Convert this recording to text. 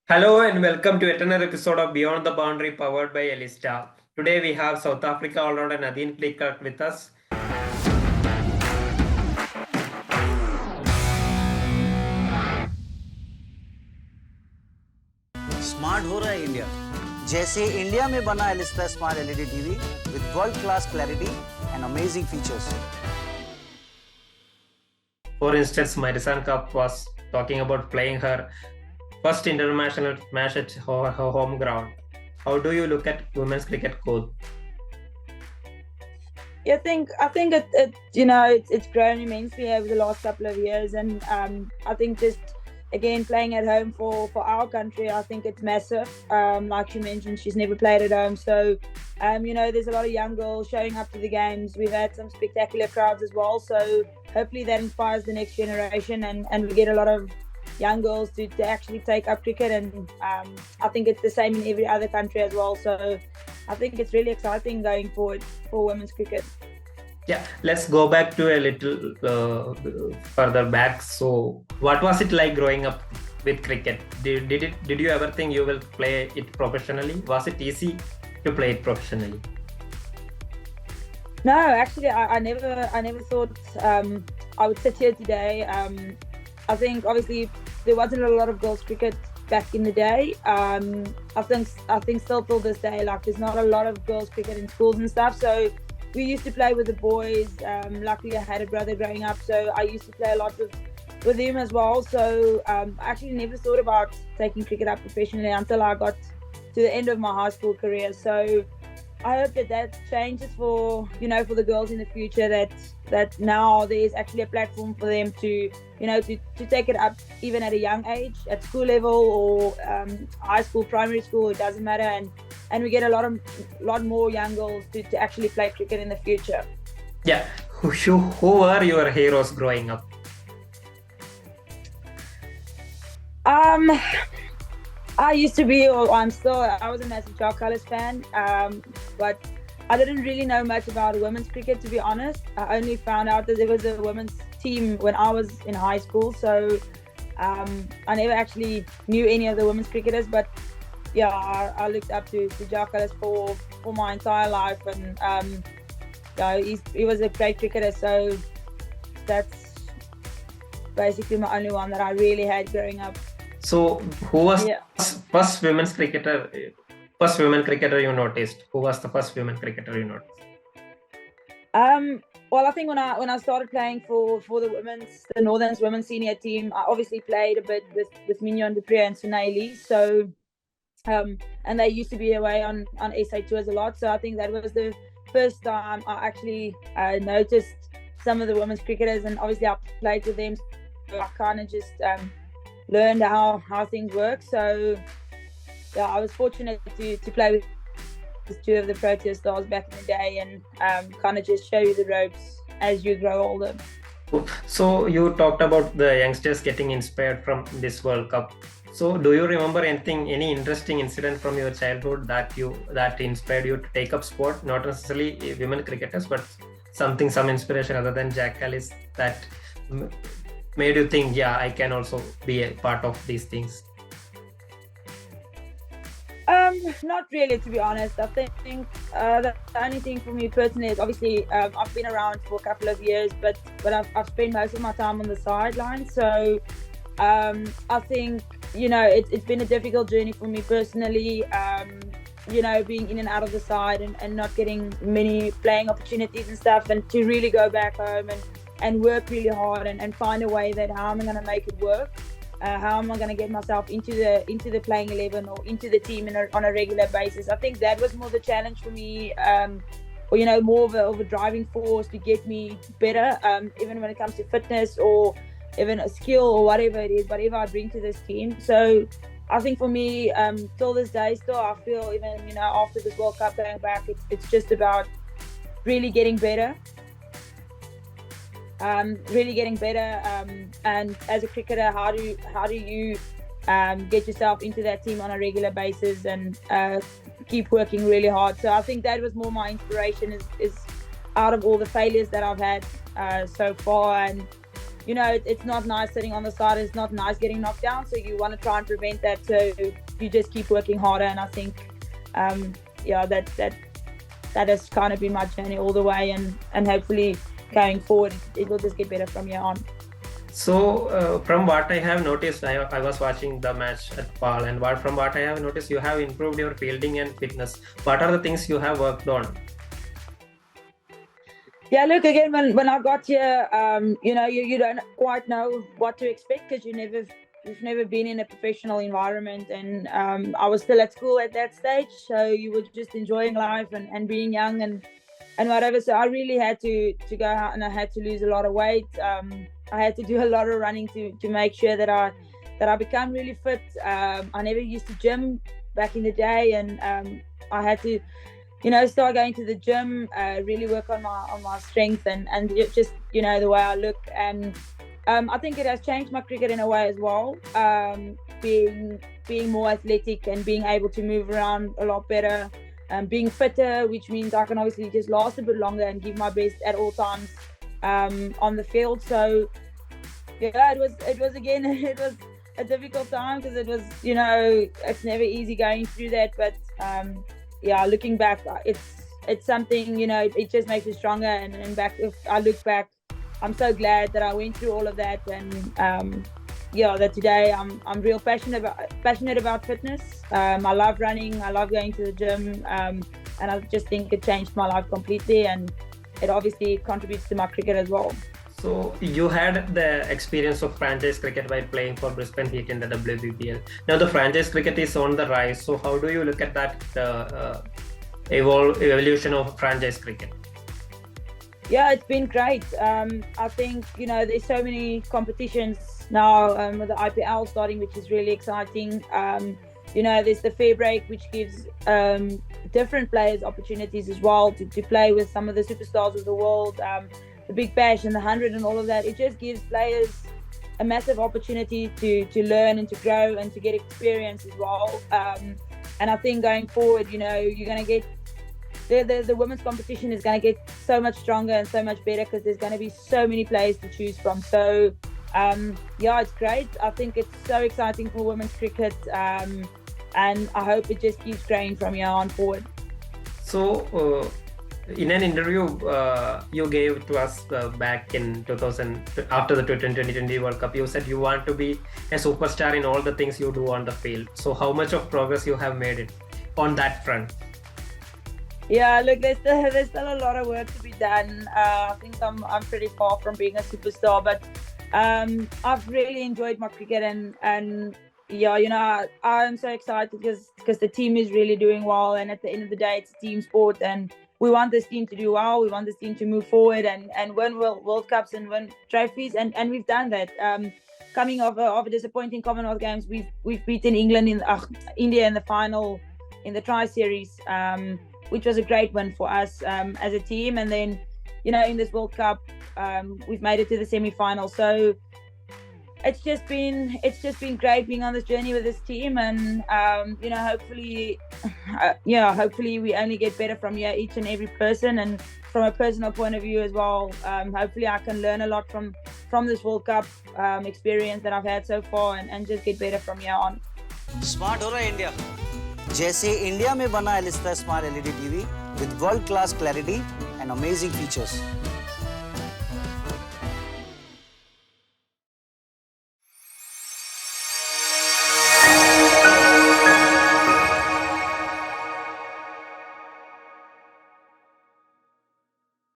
Hello and welcome to yet another episode of Beyond the Boundary powered by Elista. Today we have South Africa all-rounder Nadine de Klerk with us. Smart हो रहा है India जैसे India में बना Elista smart LED TV with world class clarity and amazing features. For instance, Marisan Cup was talking about playing her first international match at her home ground. How do you look at women's cricket coach? Yeah, I think it's grown immensely over the last couple of years, and I think just again playing at home for our country, I think it's massive. Like you mentioned, she's never played at home, so there's a lot of young girls showing up to the games. We've had some spectacular crowds as well, so hopefully that inspires the next generation, and we get a lot of young girls to actually take up cricket, and I think it's the same in every other country as well. So I think it's really exciting going forward for women's cricket. Yeah, let's go back to a little further back. So, what was it like growing up with cricket? Did you ever think you will play it professionally? Was it easy to play it professionally? No, actually, I never thought I would sit here today. I think obviously there wasn't a lot of girls cricket back in the day. I think still till this day, like there's not a lot of girls cricket in schools and stuff. So we used to play with the boys. Luckily, I had a brother growing up, so I used to play a lot with him as well. So I actually never thought about taking cricket up professionally until I got to the end of my high school career. So I hope that changes for the girls in the future, that now there is actually a platform for them to take it up even at a young age, at school level or high school, primary school, it doesn't matter, and we get a lot more young girls to actually play cricket in the future. Yeah, who were your heroes growing up? I used to be, or I was a massive Jacques Kallis fan, but I didn't really know much about women's cricket, to be honest. I only found out that there was a women's team when I was in high school, so I never actually knew any of the women's cricketers, but yeah, I looked up to Jacques Kallis for my entire life, and he was a great cricketer, so that's basically my only one that I really had growing up. So, who was first women cricketer you noticed? Who was the first women cricketer you noticed? Well, I think when I started playing for the Northern's women's senior team, I obviously played a bit with Mignon du Preez and Sunayli. So, and they used to be away on SA tours a lot. So I think that was the first time I actually noticed some of the women's cricketers, and obviously I played with them. So I kind of just learned how things work. So yeah, I was fortunate to play with two of the Protea stars back in the day, and kind of just show you the ropes as you grow older. So you talked about the youngsters getting inspired from this World Cup. So do you remember any interesting incident from your childhood that inspired you to take up sport? Not necessarily women cricketers, but some inspiration other than Jacques Kallis that made you think, yeah, I can also be a part of these things? Not really, to be honest. I think the only thing for me personally is obviously I've been around for a couple of years, but I've spent most of my time on the sideline. So I think it's been a difficult journey for me personally. Being in and out of the side and not getting many playing opportunities and stuff, and to really go back home and work really hard and find a way that how am I going to make it work. How am I going to get myself into the playing 11 or into the team on a regular basis? I think that was more the challenge for me, or more of a driving force to get me better, even when it comes to fitness or even a skill or whatever it is, whatever I bring to this team. So I think for me, till this day, still I feel even after this World Cup going back, it's just about really getting better. And as a cricketer, how do you get yourself into that team on a regular basis and keep working really hard? So I think that was more my inspiration is out of all the failures that I've had so far, and it's not nice sitting on the side. It's not nice getting knocked down. So you want to try and prevent that. So you just keep working harder. And I think, that has kind of been my journey all the way. And hopefully going forward, it will just get better from here on. So, from what I have noticed, I was watching the match at Pal, and from what I have noticed, you have improved your fielding and fitness. What are the things you have worked on? Yeah, look, again, when I got here, you don't quite know what to expect because you've never been in a professional environment, and I was still at school at that stage, so you were just enjoying life and being young and whatever. So I really had to go out, and I had to lose a lot of weight. I had to do a lot of running to make sure that I become really fit. I never used to gym back in the day, and I had to start going to the gym, really work on my strength and just the way I look. And I think it has changed my cricket in a way as well, being more athletic and being able to move around a lot better, being fitter, which means I can obviously just last a bit longer and give my best at all times on the field. So yeah, it was again it was a difficult time because it was it's never easy going through that, but looking back, it's something, it just makes you stronger. And back, if I look back, I'm so glad that I went through all of that. And that today I'm real passionate about fitness. I love running, I love going to the gym, and I just think it changed my life completely, and it obviously contributes to my cricket as well. So you had the experience of franchise cricket while playing for Brisbane Heat in the WBPL. Now the franchise cricket is on the rise. So how do you look at that evolution of franchise cricket? Yeah, it's been great. I think there's so many competitions now with the IPL starting, which is really exciting. There's the fair break, which gives different players opportunities as well to play with some of the superstars of the world. The Big Bash and the 100 and all of that, it just gives players a massive opportunity to learn and to grow and to get experience as well. And I think going forward, you're going to get the women's competition is going to get so much stronger and so much better because there's going to be so many players to choose from. So it's great. I think it's so exciting for women's cricket, and I hope it just keeps growing from here on forward. So in an interview you gave to us back in 2000 after the T20 World Cup, you said you want to be a superstar in all the things you do on the field. So how much of progress you have made it on that front? Yeah, look, there's still a lot of work to be done. I think I'm pretty far from being a superstar, but I've really enjoyed my cricket, and I'm so excited because the team is really doing well, and at the end of the day, it's a team sport, and we want this team to do well. We want this team to move forward and win World Cups and win trophies, and we've done that. Coming off a disappointing Commonwealth Games, we've beaten India in the final in the Tri Series, which was a great win for us as a team. And then, in this World Cup, we've made it to the semi-final. So it's just been great being on this journey with this team, and hopefully we only get better from here, each and every person. And from a personal point of view as well, hopefully I can learn a lot from this World Cup experience that I've had so far, and just get better from here on. Smart हो रहा है India, जैसे India में बना Elista smart LED TV with world class clarity and amazing features.